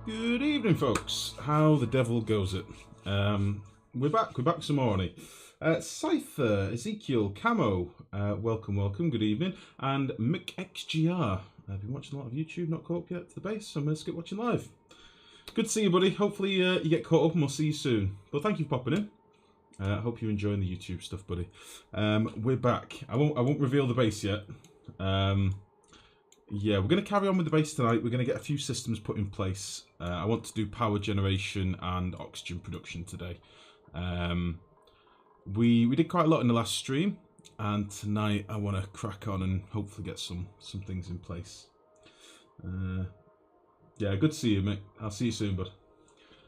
Good evening, folks. How the devil goes it? We're back some more on it. Scyther, Ezekiel, Camo, welcome, good evening. And MKXGR. I've been watching a lot of YouTube, not caught up yet to the base, so I'm going to skip watching live. Good to see you, buddy. Hopefully you get caught up and we'll see you soon. But thank you for popping in. I hope you're enjoying the YouTube stuff, buddy. We're back. I won't reveal the base yet. Yeah, we're going to carry on with the base tonight. We're going to get a few systems put in place. I want to do power generation and oxygen production today. We did quite a lot in the last stream, and tonight I want to crack on and hopefully get some things in place. Yeah, good to see you, mate. I'll see you soon, bud.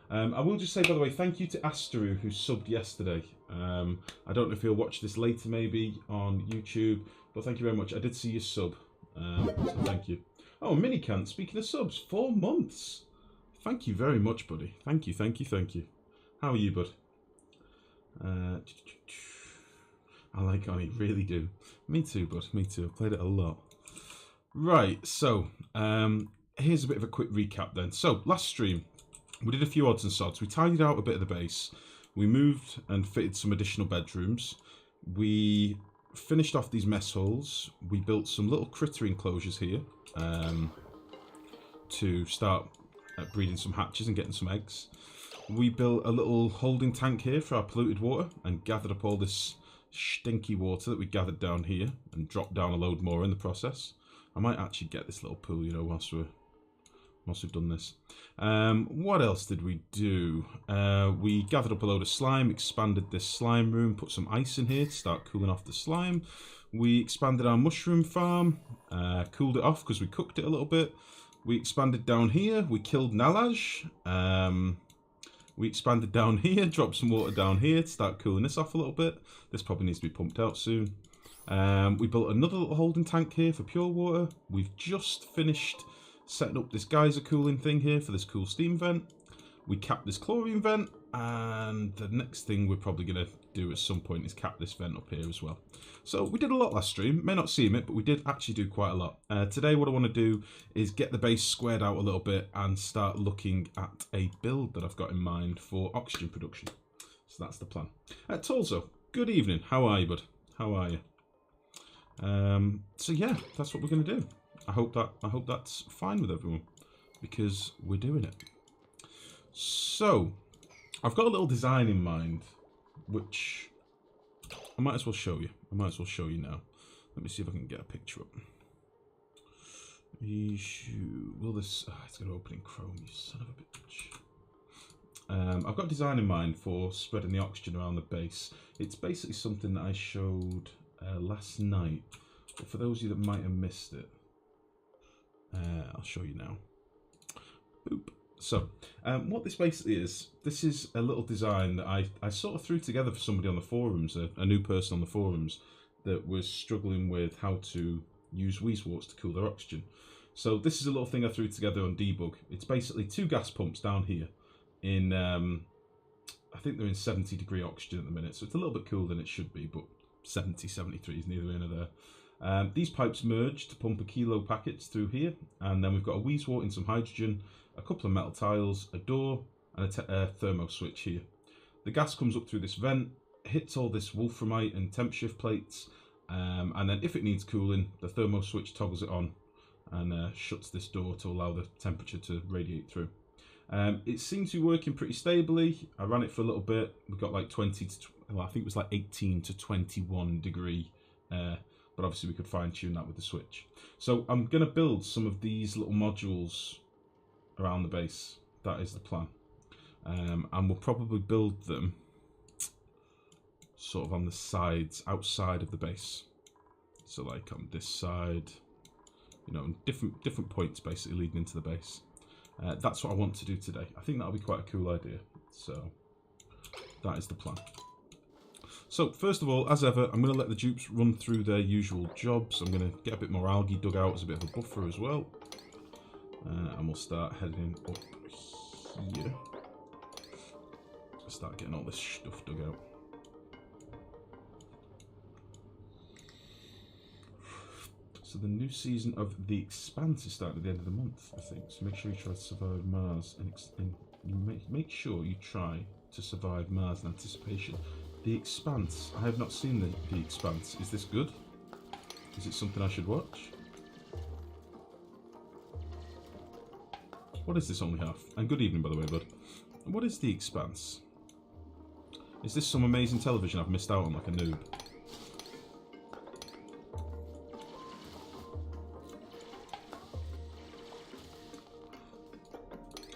I will just say, by the way, thank you to Asteru, who subbed yesterday. I don't know if he'll watch this later, maybe, on YouTube, but thank you very much. I did see your sub. So thank you. Oh, Minicant, speaking of subs, 4 months. Thank you very much, buddy. Thank you. How are you, bud? I like Oni, really do. Me too, bud, me too. I've played it a lot. Right, so, here's a bit of a quick recap then. So, last stream, we did a few odds and sods. We tidied out a bit of the base. We moved and fitted some additional bedrooms. We finished off these mess holes. We built some little critter enclosures here to start breeding some hatches and getting some eggs. We built a little holding tank here for our polluted water and gathered up all this stinky water that we gathered down here and dropped down a load more in the process. I might actually get this little pool, you know, whilst we've done this. What else did we do? We gathered up a load of slime, expanded this slime room, put some ice in here to start cooling off the slime. We expanded our mushroom farm, cooled it off because we cooked it a little bit. We expanded down here, we killed Nalaj. We expanded down here, dropped some water down here to start cooling this off a little bit. This probably needs to be pumped out soon. We built another little holding tank here for pure water. We've just finished setting up this geyser cooling thing here for this cool steam vent. We capped this chlorine vent, and the next thing we're probably going to do at some point is cap this vent up here as well. So we did a lot last stream. May not seem it, but we did actually do quite a lot. Today what I want to do is get the base squared out a little bit and start looking at a build that I've got in mind for oxygen production. So that's the plan. Tolzo, good evening. How are you, bud? How are you? So yeah, that's what we're going to do. I hope that's fine with everyone, because we're doing it. So, I've got a little design in mind, which I might as well show you. Now. Let me see if I can get a picture up. Will this? Oh, it's going to open in Chrome, you son of a bitch. I've got a design in mind for spreading the oxygen around the base. It's basically something that I showed last night, but for those of you that might have missed it, I'll show you now. Boop. So, what this basically is, this is a little design that I sort of threw together for somebody on the forums, a new person on the forums that was struggling with how to use Weezeworts to cool their oxygen. So this is a little thing I threw together on debug. It's basically 2 gas pumps down here in, I think they're in 70-degree oxygen at the minute, so it's a little bit cooler than it should be, but 70, 73 is neither here nor there. These pipes merge to pump a kilo packets through here, and then we've got a Weezewort in some hydrogen, a couple of metal tiles, a door, and a thermo switch here. The gas comes up through this vent, hits all this wolframite and temp shift plates, and then if it needs cooling, the thermo switch toggles it on and shuts this door to allow the temperature to radiate through. It seems to be working pretty stably. I ran it for a little bit. We got like 20 to, well, I think it was like 18 to 21 degree. But obviously we could fine tune that with the switch. So I'm going to build some of these little modules around the base. That is the plan. And we'll probably build them sort of on the sides, outside of the base. So like on this side, you know, different points basically leading into the base. That's what I want to do today. I think that'll be quite a cool idea. So that is the plan. So, first of all, as ever, I'm going to let the dupes run through their usual jobs. I'm going to get a bit more algae dug out as a bit of a buffer as well. And we'll start heading up here. Start getting all this stuff dug out. So the new season of The Expanse is starting at the end of the month, I think. So make sure you try to survive Mars, and make sure you try to survive Mars in anticipation. The Expanse. I have not seen the Expanse. Is this good? Is it something I should watch? What is this only half? And good evening, by the way, bud. What is The Expanse? Is this some amazing television I've missed out on like a noob?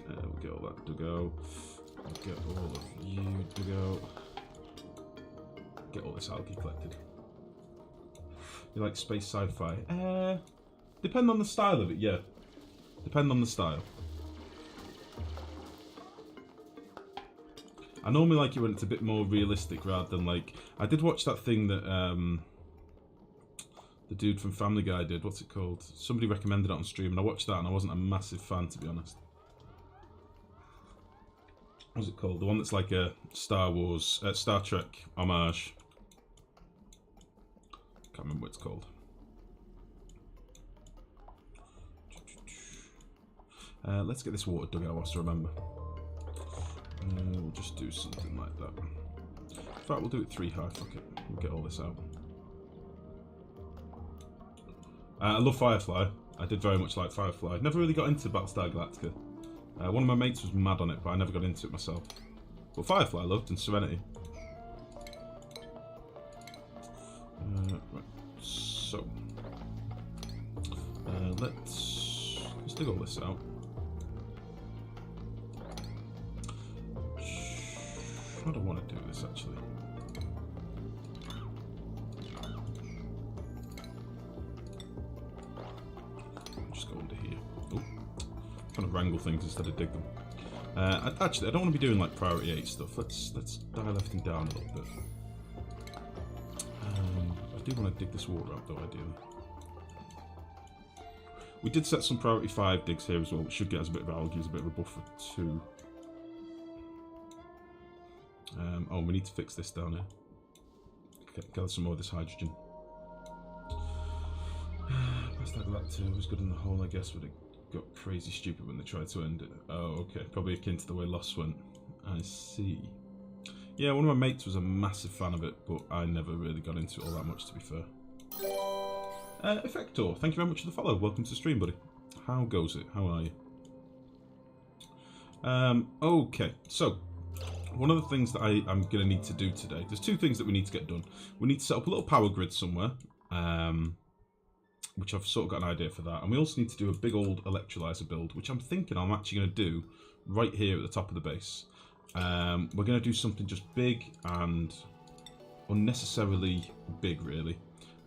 We'll get all that dug out. We'll get all of you dug out. Get all this algae collected. You like space sci-fi? Depend on the style of it, yeah. Depend on the style. I normally like it when it's a bit more realistic rather than like... I did watch that thing that the dude from Family Guy did. What's it called? Somebody recommended it on stream and I watched that and I wasn't a massive fan, to be honest. What's it called? The one that's like a Star Trek homage. Can't remember what it's called. Let's get this water dug out whilst I remember. We'll just do something like that. In fact, we'll do it 3 high. Fuck it. We'll get all this out. I love Firefly. I did very much like Firefly. Never really got into Battlestar Galactica. One of my mates was mad on it, but I never got into it myself. But Firefly I loved, and Serenity. Right. So let's dig all this out. I don't want to do this actually. Just go under here. Oh, trying to wrangle things instead of dig them. Actually, I don't want to be doing like priority 8 stuff. Let's dial everything down a little bit. I do want to dig this water out though, ideally. We did set some priority 5 digs here as well, which should get us a bit of algae as a bit of a buffer too. Oh, we need to fix this down here. Gather some more of this hydrogen. Past that too was good in the hole, I guess, but it got crazy stupid when they tried to end it. Oh, okay. Probably akin to the way Lost went. I see. Yeah, one of my mates was a massive fan of it, but I never really got into it all that much, to be fair. Effector, thank you very much for the follow. Welcome to the stream, buddy. How goes it? How are you? Okay, so one of the things that I'm going to need to do today, there's 2 things that we need to get done. We need to set up a little power grid somewhere, which I've sort of got an idea for that. And we also need to do a big old electrolyzer build, which I'm thinking I'm actually going to do right here at the top of the base. We're going to do something just big and unnecessarily big, really.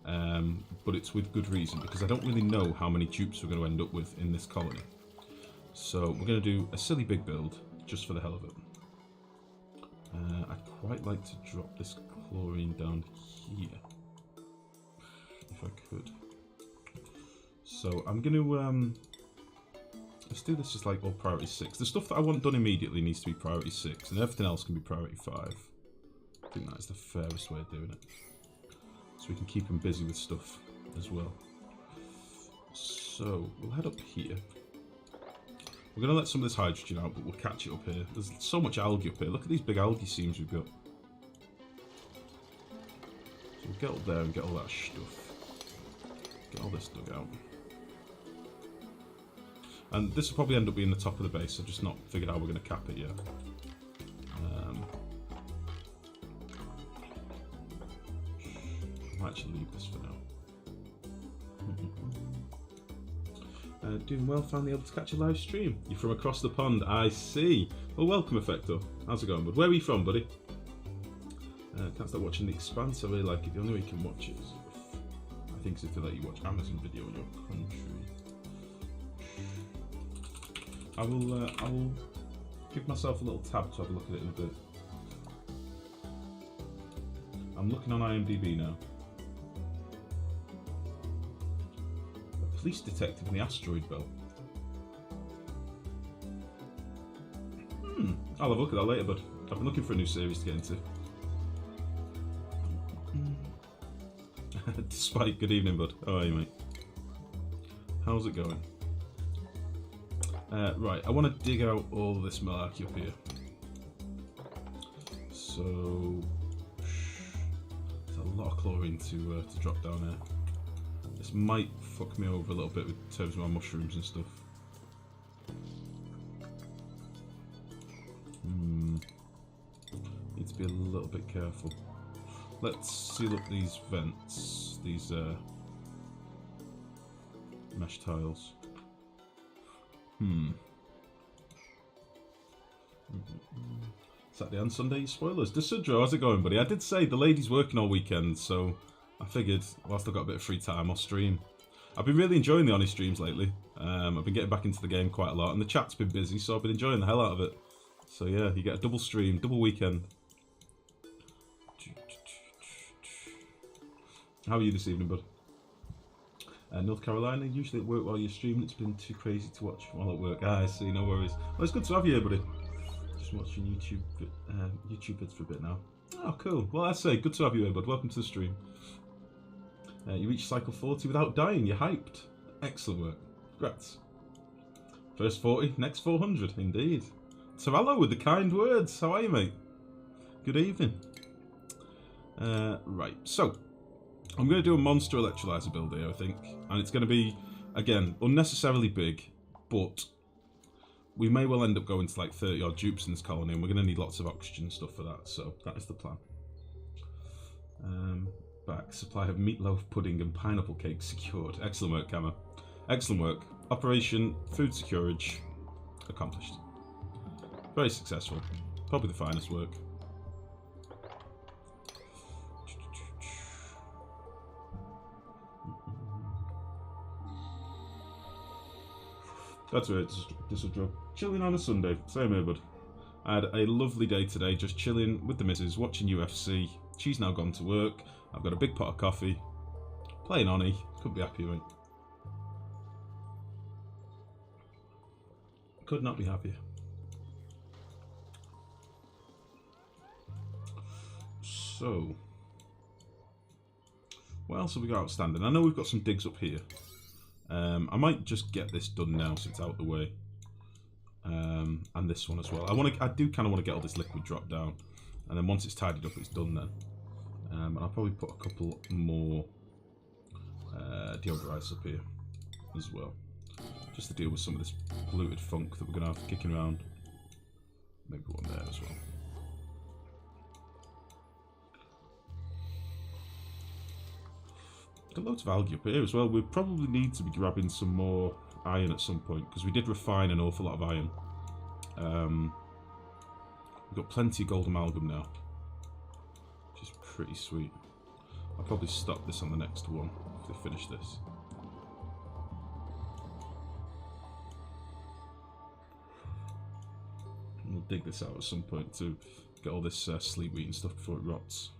But it's with good reason, because I don't really know how many dupes we're going to end up with in this colony. So we're going to do a silly big build, just for the hell of it. I'd quite like to drop this chlorine down here, if I could. So I'm going to, let's do this as like all priority 6. The stuff that I want done immediately needs to be priority 6, and everything else can be priority 5. I think that is the fairest way of doing it. So we can keep them busy with stuff as well. So we'll head up here. We're going to let some of this hydrogen out, but we'll catch it up here. There's so much algae up here. Look at these big algae seams we've got. So we'll get up there and get all that stuff. Get all this dug out. And this will probably end up being the top of the base. I've just not figured out how we're going to cap it yet. I'll actually leave this for now. Doing well, finally able to catch a live stream. You're from across the pond, I see. Well, welcome, Effector. How's it going, bud? Where are you from, buddy? Can't start watching The Expanse. I really like it. The only way you can watch it is if, I think, is if they let you watch Amazon Video in your country. I will give myself a little tab to have a look at it in a bit. I'm looking on IMDb now. Police detective in the asteroid belt. I'll have a look at that later, bud. I've been looking for a new series to get into. Despite, good evening, bud. How are you, mate? How's it going? Right, I want to dig out all of this malarkey up here. So there's a lot of chlorine to drop down there. This might fuck me over a little bit in terms of my mushrooms and stuff. Need to be a little bit careful. Let's seal up these vents, these mesh tiles. Saturday and Sunday spoilers. Desudro, how's it going, buddy? I did say the lady's working all weekend, so I figured whilst I've got a bit of free time, I'll stream. I've been really enjoying the Honest streams lately. I've been getting back into the game quite a lot, and the chat's been busy, so I've been enjoying the hell out of it. So yeah, you get a double stream, double weekend. How are you this evening, bud? North Carolina, usually at work while you're streaming. It's been too crazy to watch while at work. I see, no worries. Well, it's good to have you here, buddy. Just watching YouTube vids for a bit now. Oh, cool. Well, I say, good to have you here, bud. Welcome to the stream. You reached cycle 40 without dying. You're hyped. Excellent work. Congrats. First 40, next 400. Indeed. Tarallo with the kind words. How are you, mate? Good evening. Right, so I'm going to do a monster electrolyzer build here, I think. And it's going to be, again, unnecessarily big, but we may well end up going to like 30 odd dupes in this colony, and we're going to need lots of oxygen and stuff for that, so that is the plan. Back, supply of meatloaf, pudding and pineapple cake secured. Excellent work, Kama. Excellent work. Operation food securage accomplished. Very successful. Probably the finest work. That's right, this will drop. Chilling on a Sunday. Same here, bud. I had a lovely day today, just chilling with the missus, watching UFC. She's now gone to work. I've got a big pot of coffee. Playing Oni. Couldn't be happier, mate. Could not be happier. So, what else have we got outstanding? I know we've got some digs up here. I might just get this done now so it's out the way. And this one as well. I do kind of want to get all this liquid dropped down, and then once it's tidied up, it's done then. And I'll probably put a couple more deodorites up here as well, just to deal with some of this polluted funk that we're going to have kicking around. Maybe one there as well. Got loads of algae up here as well. We probably need to be grabbing some more iron at some point, because we did refine an awful lot of iron. We've got plenty of gold amalgam now, which is pretty sweet. I'll probably stop this on the next one if they finish this. And we'll dig this out at some point to get all this sleep wheat and stuff before it rots.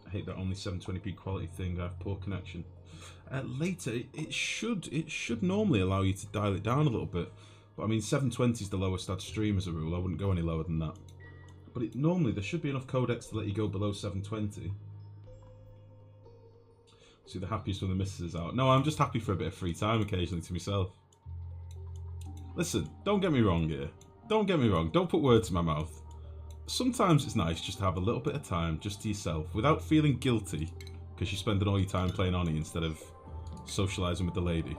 I hate that only 720p quality thing. I have poor connection. Later, it should normally allow you to dial it down a little bit, but I mean 720 is the lowest I'd stream as a rule. I wouldn't go any lower than that. But normally there should be enough codecs to let you go below 720. See, the happiest when the missus is out. No, I'm just happy for a bit of free time occasionally to myself. Listen, don't get me wrong here. Don't get me wrong. Don't put words in my mouth. Sometimes it's nice just to have a little bit of time just to yourself without feeling guilty because you're spending all your time playing Oni instead of socialising with the lady.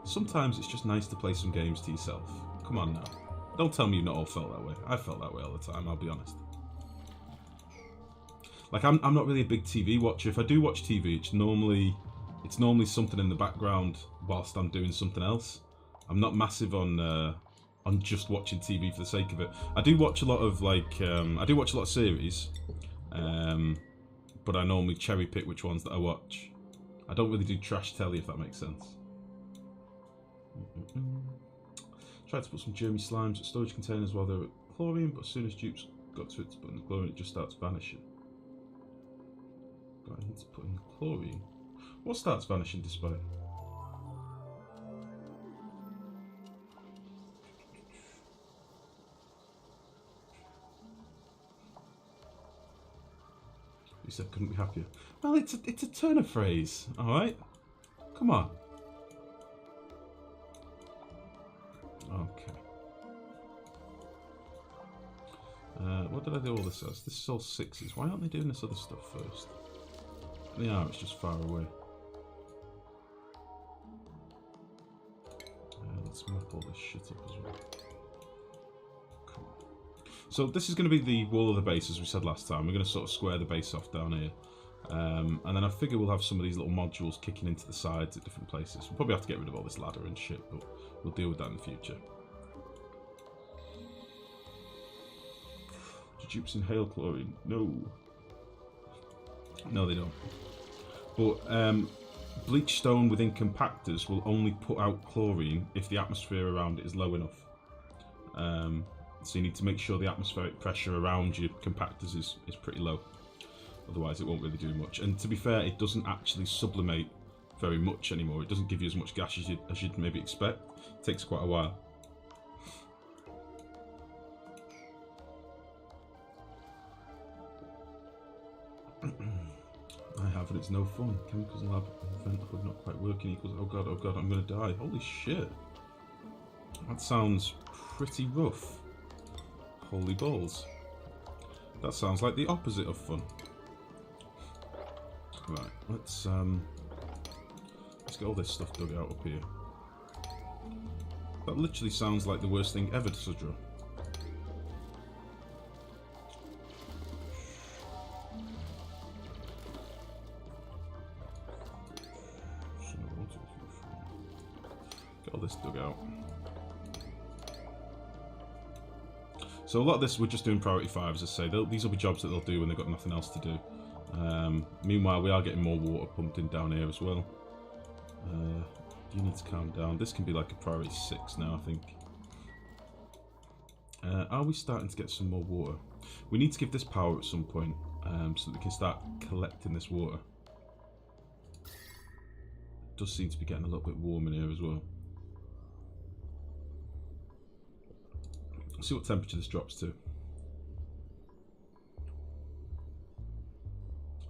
Sometimes it's just nice to play some games to yourself. Come on now. Don't tell me you've not all felt that way. I felt that way all the time, I'll be honest. Like, I'm not really a big TV watcher. If I do watch TV, it's normally something in the background whilst I'm doing something else. I'm not massive on just watching TV for the sake of it. I do watch a lot of series, but I normally cherry pick which ones that I watch. I don't really do trash telly, if that makes sense. Tried to put some germy slimes at storage containers while they were at chlorine, but as soon as dupes got to it to put in the chlorine, it just starts vanishing. Got in to put in the chlorine. What starts vanishing, display? said couldn't be happier. Well, it's a turn of phrase, alright? Come on. Okay. What did I do all this as? This is all 6s. Why aren't they doing this other stuff first? They are, it's just far away. Let's map all this shit up as well. Cool. So this is going to be the wall of the base, as we said last time. We're going to sort of square the base off down here. And then I figure we'll have some of these little modules kicking into the sides at different places. We'll probably have to get rid of all this ladder and shit, but we'll deal with that in the future. Do dupes inhale chlorine? No. No, they don't. But bleach stone within compactors will only put out chlorine if the atmosphere around it is low enough. So you need to make sure the atmospheric pressure around your compactors is pretty low. Otherwise it won't really do much. And to be fair, it doesn't actually sublimate very much anymore. It doesn't give you as much gas as you'd maybe expect. It takes quite a while. I have, and it's no fun. Chemicals lab vent hood not quite working equals oh god, I'm gonna die. Holy shit. That sounds pretty rough. Holy balls. That sounds like the opposite of fun. Right, let's get all this stuff dug out up here. That literally sounds like the worst thing ever to Sudra. Get all this dug out. So a lot of this we're just doing priority 5, as I say. These will be jobs that they'll do when they've got nothing else to do. Meanwhile, we are getting more water pumped in down here as well. You need to calm down. This can be like a priority 6 now, I think. Are we starting to get some more water? We need to give this power at some point, so that we can start collecting this water. It does seem to be getting a little bit warm in here as well. Let's see what temperature this drops to.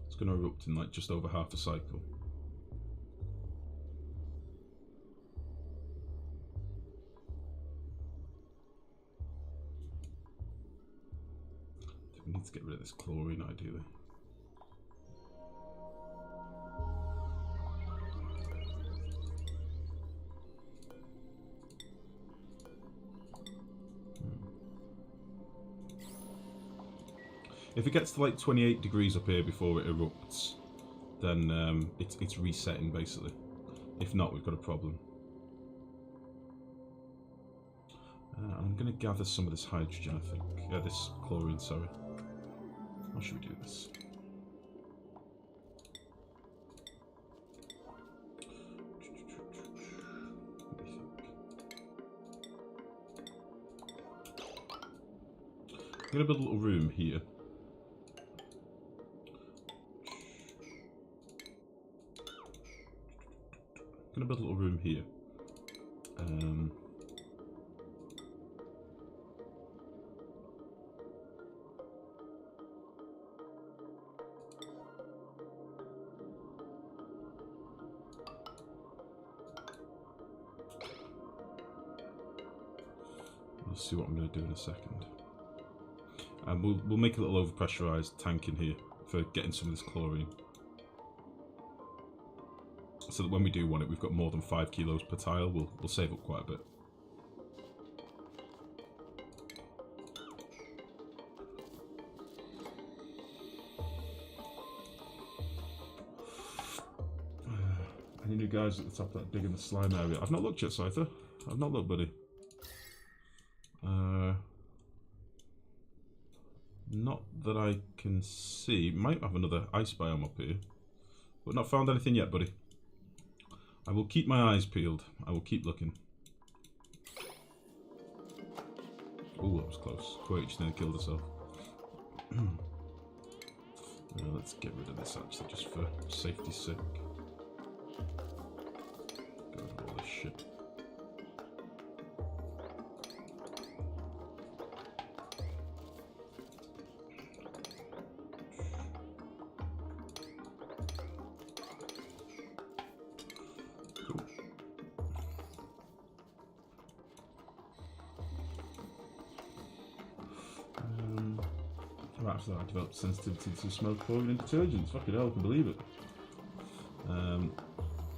It's going to erupt in like just over half a cycle. We need to get rid of this chlorine ideally. If it gets to like 28 degrees up here before it erupts, then it's resetting basically. If not, we've got a problem. I'm going to gather some of this hydrogen, I think. Yeah, this chlorine, sorry. How should we do this? I'm going to build a little room here. I'm going to build a little room here. We'll see what I'm going to do in a second. And we'll make a little overpressurized tank in here for getting some of this chlorine. So that when we do want it, we've got more than 5 kilos per tile. We'll save up quite a bit. Any new guys at the top that digging the slime area? I've not looked yet, Cypher. I've not looked, buddy. Not that I can see. Might have another ice biome up here. But not found anything yet, buddy. I will keep my eyes peeled. I will keep looking. Oh, that was close. Quite just nearly killed herself. Let's get rid of this actually, just for safety's sake. Get rid of all this shit. after that I developed sensitivity to smoke, chlorine and detergents. Fucking hell, I can believe it.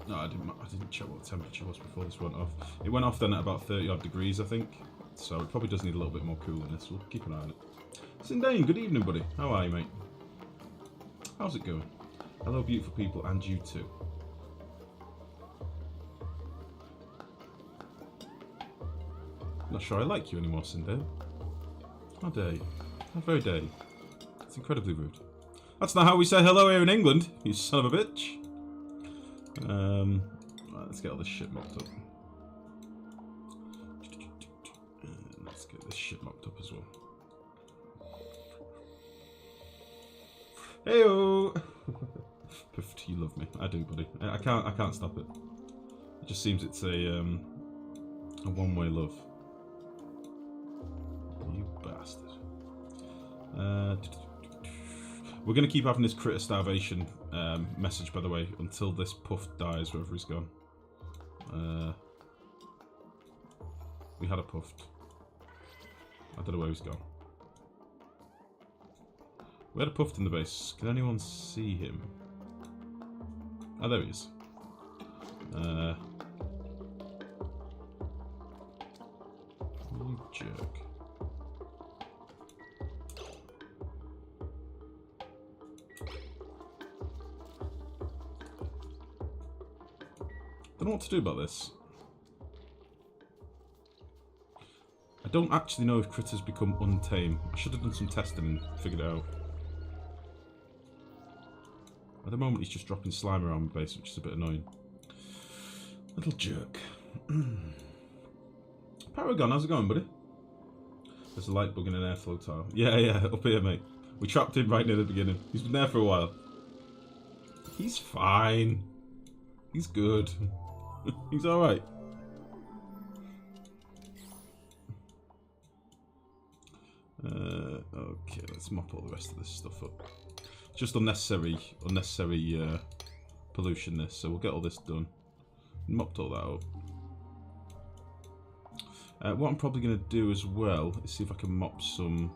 No, I didn't check what the temperature was before this went off. It went off then at about 30 odd degrees, I think. So it probably does need a little bit more cooliness. We'll keep an eye on it. Sindane, good evening, buddy. How are you, mate? How's it going? Hello, beautiful people, and you too. Not sure I like you anymore, Sindane. How dare you? How very dare you? It's incredibly rude. That's not how we say hello here in England, you son of a bitch. Right, let's get all this shit mopped up. Let's get this shit mopped up as well. Heyo! You love me. I do, buddy. I can't stop it. It just seems it's a one-way love. You bastard. We're going to keep having this critter starvation message, by the way, until this puff dies, wherever he's gone. We had a puffed. I don't know where he's gone. We had a puffed in the base. Can anyone see him? Oh, there he is. You jerk. Don't know what to do about this. I don't actually know if critters become untamed. I should have done some testing and figured it out. At the moment he's just dropping slime around my base, which is a bit annoying. Little jerk. Paragon, how's it going, buddy? There's a light bug in an airflow tile. Yeah, up here, mate. We trapped him right near the beginning. He's been there for a while. He's fine. He's good. He's alright. Okay, let's mop all the rest of this stuff up. Just unnecessary pollution this, so we'll get all this done. Mopped all that up. What I'm probably going to do as well is see if I can mop some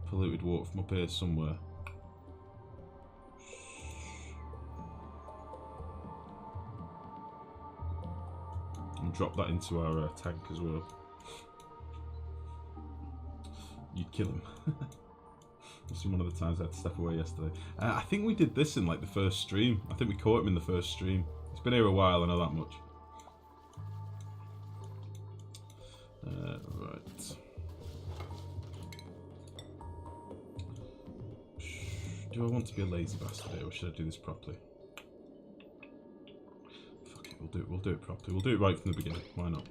polluted water from up here somewhere. And drop that into our tank as well. You'd kill him. This is one of the times I had to step away yesterday. I think we did this in like the first stream. I think we caught him in the first stream. He's been here a while, I know that much. Right. Do I want to be a lazy bastard here, or should I do this properly? Fuck it, we'll do it properly. We'll do it right from the beginning. Why not?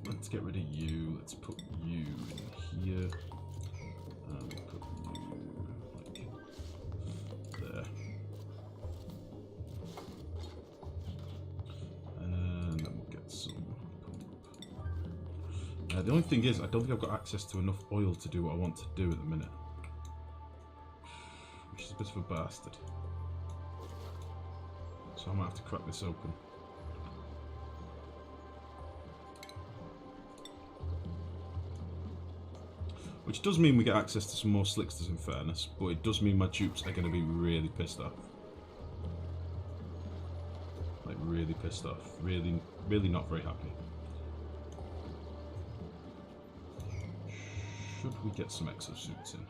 Let's get rid of you. Let's put you in here. Put you like there. And then we'll get some pump. The only thing is, I don't think I've got access to enough oil to do what I want to do at the minute. Which is a bit of a bastard. So I might have to crack this open. Which does mean we get access to some more slicksters in fairness, but it does mean my dupes are going to be really pissed off. Like really pissed off. Really not very happy. Should we get some exosuits in?